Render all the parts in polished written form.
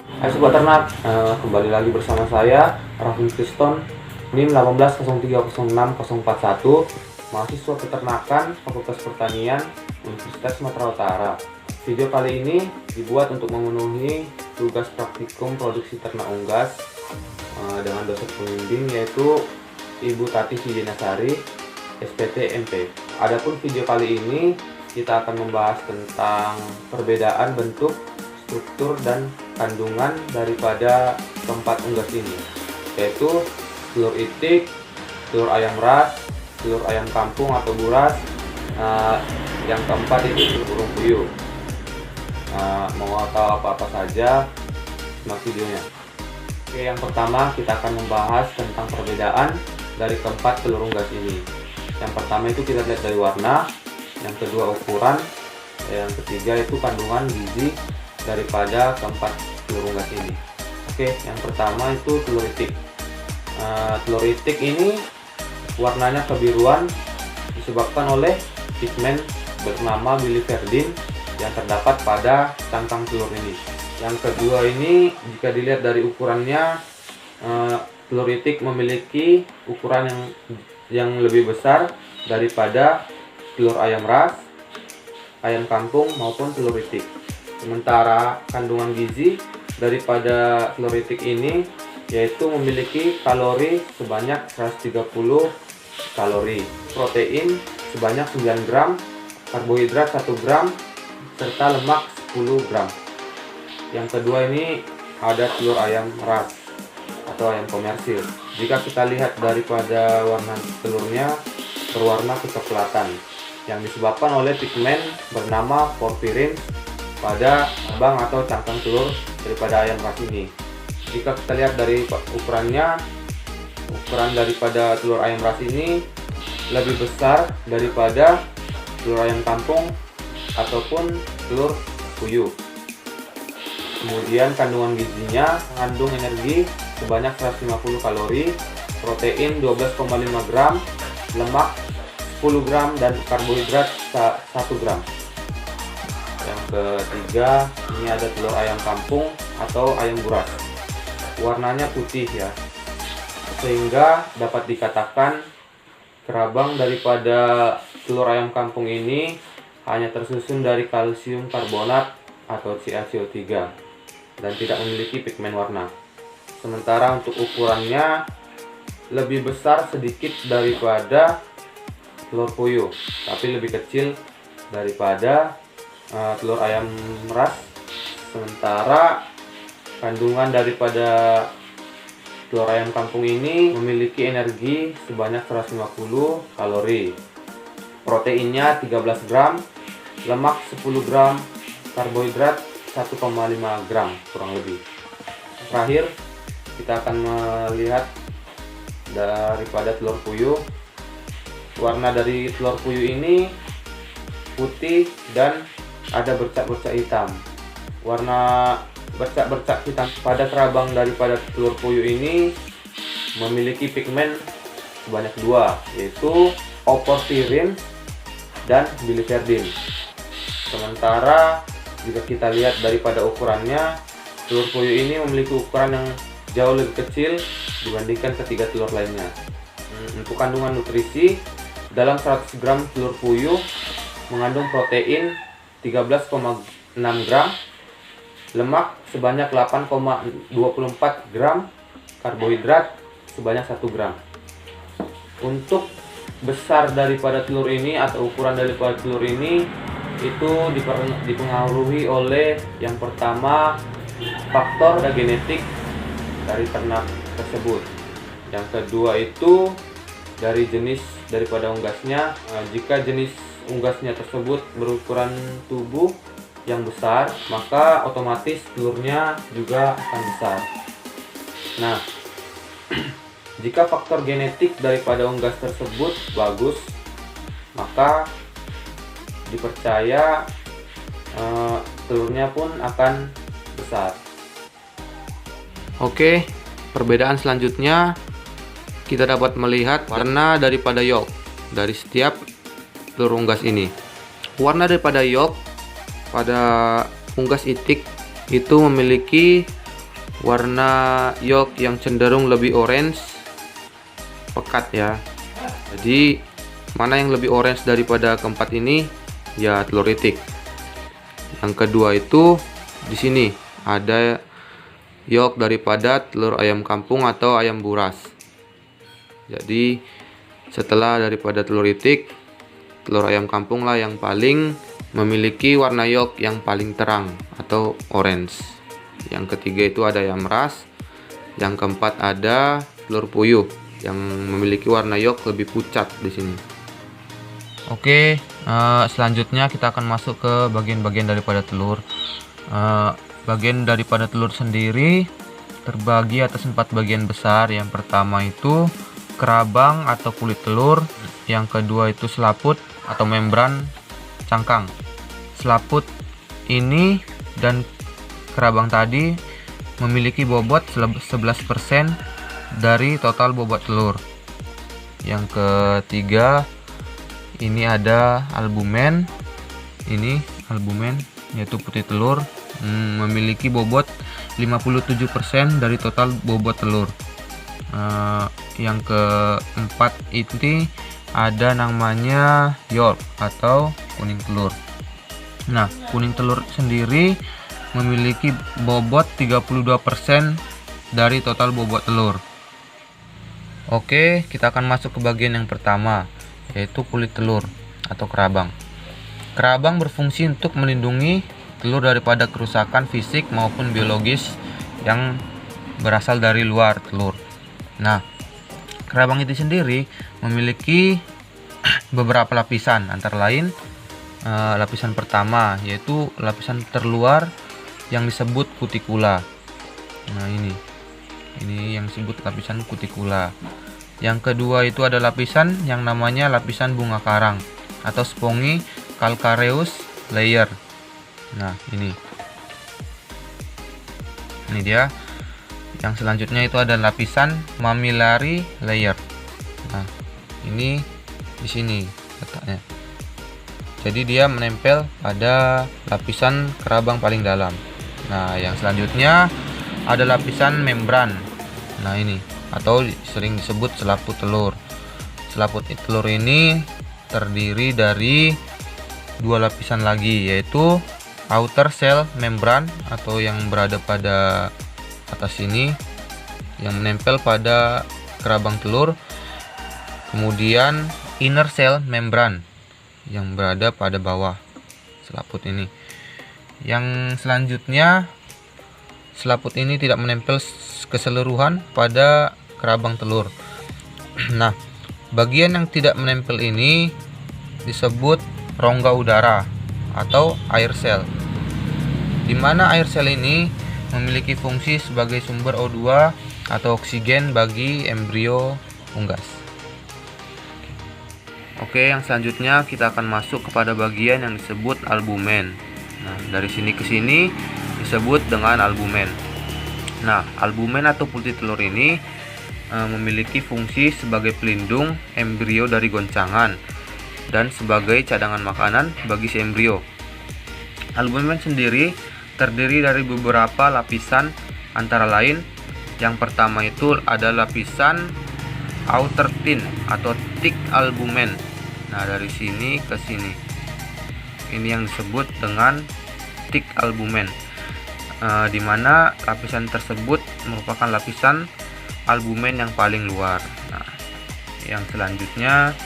Hai sobat ternak, kembali lagi bersama saya Raffi Kriston, NIM 180306041, mahasiswa peternakan Fakultas Pertanian Universitas Sumatera Utara. Video kali ini dibuat untuk memenuhi tugas praktikum produksi ternak unggas dengan dosen pembimbing yaitu Ibu Tati Sijinasari, SPT MP. Adapun video kali ini kita akan membahas tentang perbedaan bentuk, struktur dan kandungan daripada keempat unggas ini, yaitu telur itik, telur ayam ras, telur ayam kampung atau buras, yang keempat itu burung puyuh. Mau tahu apa-apa saja, simak videonya. Oke, yang pertama kita akan membahas tentang perbedaan dari keempat telur unggas ini. Yang pertama itu kita lihat dari warna, yang kedua ukuran, yang ketiga itu kandungan gizi daripada keempat telur unggas ini. Oke, yang pertama itu telur itik. Telur itik ini warnanya kebiruan disebabkan oleh pigmen bernama biliverdin yang terdapat pada cangkang telur ini. Yang kedua ini jika dilihat dari ukurannya, telur itik memiliki ukuran yang lebih besar daripada telur ayam ras, ayam kampung maupun telur itik. Sementara kandungan gizi daripada telur itik ini yaitu memiliki kalori sebanyak 130 kalori, protein sebanyak 9 gram, karbohidrat 1 gram, serta lemak 10 gram. Yang kedua ini ada telur ayam ras atau ayam komersil. Jika kita lihat daripada warna telurnya berwarna kecoklatan yang disebabkan oleh pigmen bernama porfirin pada cabang atau cangkang telur daripada ayam ras ini. Jika kita lihat dari ukurannya, ukuran daripada telur ayam ras ini lebih besar daripada telur ayam kampung ataupun telur puyuh. Kemudian kandungan gizinya mengandung energi sebanyak 150 kalori, protein 12,5 gram, lemak 10 gram dan karbohidrat 1 gram. Yang ketiga ini ada telur ayam kampung atau ayam buras. Warnanya putih ya, sehingga dapat dikatakan kerabang daripada telur ayam kampung ini hanya tersusun dari kalsium karbonat atau CaCO3 dan tidak memiliki pigmen warna. Sementara untuk ukurannya lebih besar sedikit daripada telur puyuh, tapi lebih kecil daripada telur ayam ras. Sementara kandungan daripada telur ayam kampung ini memiliki energi sebanyak 150 kalori, proteinnya 13 gram, lemak 10 gram, karbohidrat 1,5 gram kurang lebih. Terakhir kita akan melihat daripada telur puyuh. Warna dari telur puyuh ini putih dan ada bercak-bercak hitam. Warna bercak-bercak hitam pada kerabang daripada telur puyuh ini memiliki pigmen sebanyak dua, yaitu porfirin dan biliverdin. Sementara jika kita lihat daripada ukurannya, telur puyuh ini memiliki ukuran yang jauh lebih kecil dibandingkan ketiga telur lainnya. Untuk kandungan nutrisi, dalam 100 gram telur puyuh mengandung protein 13,6 gram, lemak sebanyak 8,24 gram, karbohidrat sebanyak 1 gram. Untuk besar daripada telur ini atau ukuran daripada telur ini itu dipengaruhi oleh yang pertama faktor genetik dari ternak tersebut. Yang kedua itu dari jenis daripada unggasnya. Jika jenis unggasnya tersebut berukuran tubuh yang besar, maka otomatis telurnya juga akan besar. Nah, jika faktor genetik daripada unggas tersebut bagus, maka dipercaya telurnya pun akan besar. Oke, perbedaan selanjutnya kita dapat melihat warna daripada yolk dari setiap telur unggas ini. Warna daripada yolk pada unggas itik itu memiliki warna yolk yang cenderung lebih orange pekat ya. Jadi mana yang lebih orange daripada keempat ini? Ya, telur itik. Yang kedua itu di sini ada yolk daripada telur ayam kampung atau ayam buras. Jadi setelah daripada telur itik, telur ayam kampung lah yang paling memiliki warna yolk yang paling terang atau orange. Yang ketiga itu ada ayam ras. Yang keempat ada telur puyuh yang memiliki warna yolk lebih pucat di sini. Oke, selanjutnya kita akan masuk ke bagian-bagian daripada telur. Bagian daripada telur sendiri terbagi atas 4 bagian besar. Yang pertama itu kerabang atau kulit telur. Yang kedua itu selaput atau membran cangkang. Selaput ini dan kerabang tadi memiliki bobot 11% dari total bobot telur. Yang ketiga ini ada albumen. Ini albumen yaitu putih telur, memiliki bobot 57% dari total bobot telur. Yang keempat ini ada namanya yolk atau kuning telur. Nah, kuning telur sendiri memiliki bobot 32% dari total bobot telur. Oke, kita akan masuk ke bagian yang pertama, yaitu kulit telur atau kerabang. Kerabang berfungsi untuk melindungi telur daripada kerusakan fisik maupun biologis yang berasal dari luar telur. Nah, kerabang itu sendiri memiliki beberapa lapisan, antara lain lapisan pertama yaitu lapisan terluar yang disebut kutikula. Nah, ini yang disebut lapisan kutikula. Yang kedua itu ada lapisan yang namanya lapisan bunga karang atau spongy calcareous layer. Nah, ini dia. Yang selanjutnya itu ada lapisan mammillary layer. Nah, ini di sini letaknya. Jadi dia menempel pada lapisan kerabang paling dalam. Nah, yang selanjutnya ada lapisan membran. Nah, ini atau sering disebut selaput telur. Selaput telur ini terdiri dari 2 lapisan lagi, yaitu outer cell membran atau yang berada pada atas sini yang menempel pada kerabang telur. Kemudian inner cell membran yang berada pada bawah selaput ini. Yang selanjutnya, selaput ini tidak menempel keseluruhan pada kerabang telur. Nah, bagian yang tidak menempel ini disebut rongga udara atau air cell, di mana air cell ini memiliki fungsi sebagai sumber O2 atau oksigen bagi embrio unggas. Oke, yang selanjutnya kita akan masuk kepada bagian yang disebut albumen. Nah, dari sini ke sini disebut dengan albumen. Nah, albumen atau putih telur ini memiliki fungsi sebagai pelindung embrio dari goncangan dan sebagai cadangan makanan bagi si embrio. Albumen sendiri terdiri dari beberapa lapisan, antara lain yang pertama itu ada lapisan outer thin atau thick albumen. Nah, dari sini ke sini ini yang disebut dengan thick albumen, di mana lapisan tersebut merupakan lapisan albumen yang paling luar. Nah, yang selanjutnya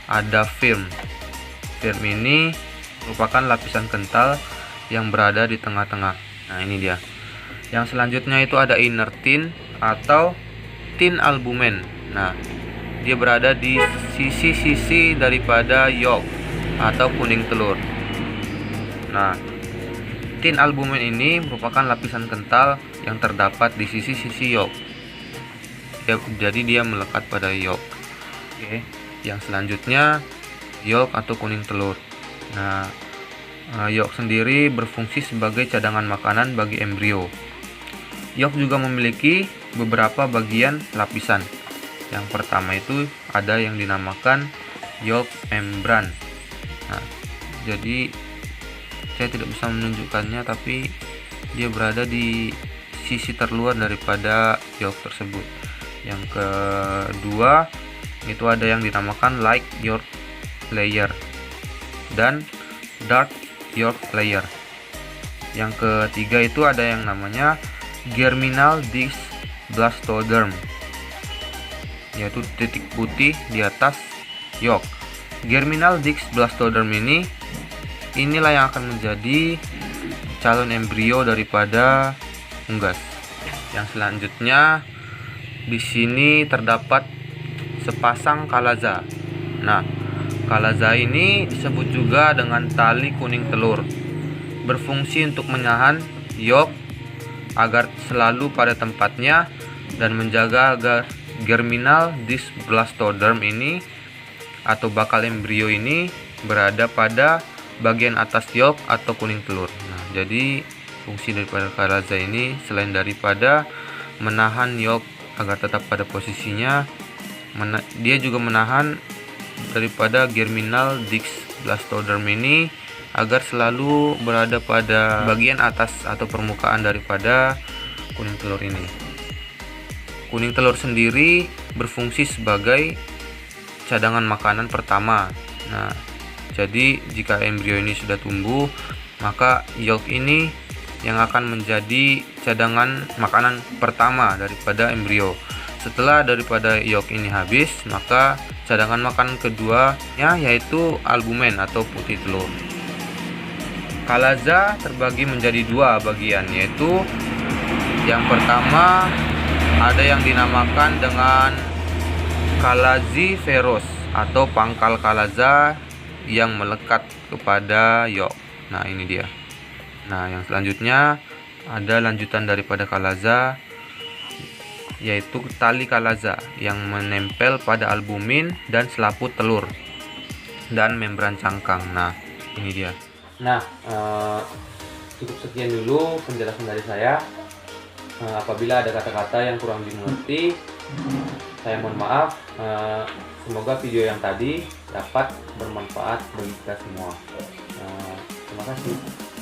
ada film. Film ini merupakan lapisan kental yang berada di tengah-tengah. Nah, ini dia. Yang selanjutnya itu ada inner thin atau thin albumen. Nah, dia berada di sisi-sisi daripada yolk atau kuning telur. Nah, thin albumen ini merupakan lapisan kental yang terdapat di sisi-sisi yolk. Jadi dia melekat pada yolk. Oke, yang selanjutnya yolk atau kuning telur. Nah, yolk sendiri berfungsi sebagai cadangan makanan bagi embrio. Yolk juga memiliki beberapa bagian lapisan. Yang pertama itu ada yang dinamakan yolk membran. Nah, jadi saya tidak bisa menunjukkannya, tapi dia berada di sisi terluar daripada yolk tersebut. Yang kedua itu ada yang dinamakan light yolk layer dan dark yolk layer. Yang ketiga itu ada yang namanya germinal disc blastoderm, yaitu titik putih di atas yolk. Germinal disc blastoderm inilah yang akan menjadi calon embrio daripada unggas. Yang selanjutnya di sini terdapat sepasang kalaza. Nah, kalaza ini disebut juga dengan tali kuning telur, berfungsi untuk menahan yolk agar selalu pada tempatnya dan menjaga agar germinal disc blastoderm ini atau bakal embrio ini berada pada bagian atas yolk atau kuning telur. Nah, jadi fungsi daripada kalaza ini selain daripada menahan yolk agar tetap pada posisinya, dia juga menahan daripada germinal disc blastoderm ini agar selalu berada pada bagian atas atau permukaan daripada kuning telur ini. Kuning telur sendiri berfungsi sebagai cadangan makanan pertama. Nah, jadi jika embrio ini sudah tumbuh, maka yolk ini yang akan menjadi cadangan makanan pertama daripada embrio. Setelah daripada yolk ini habis, maka cadangan makanan keduanya yaitu albumen atau putih telur. Kalaza terbagi menjadi dua bagian, yaitu yang pertama ada yang dinamakan dengan kalaziferos atau pangkal kalaza yang melekat kepada yolk. Nah, ini dia. Nah, yang selanjutnya ada lanjutan daripada kalaza, yaitu tali kalaza yang menempel pada albumin dan selaput telur dan membran cangkang. Nah, ini dia. Nah, cukup sekian dulu penjelasan dari saya. Apabila ada kata-kata yang kurang dimengerti, saya mohon maaf. Semoga video yang tadi dapat bermanfaat bagi kita semua. Terima kasih.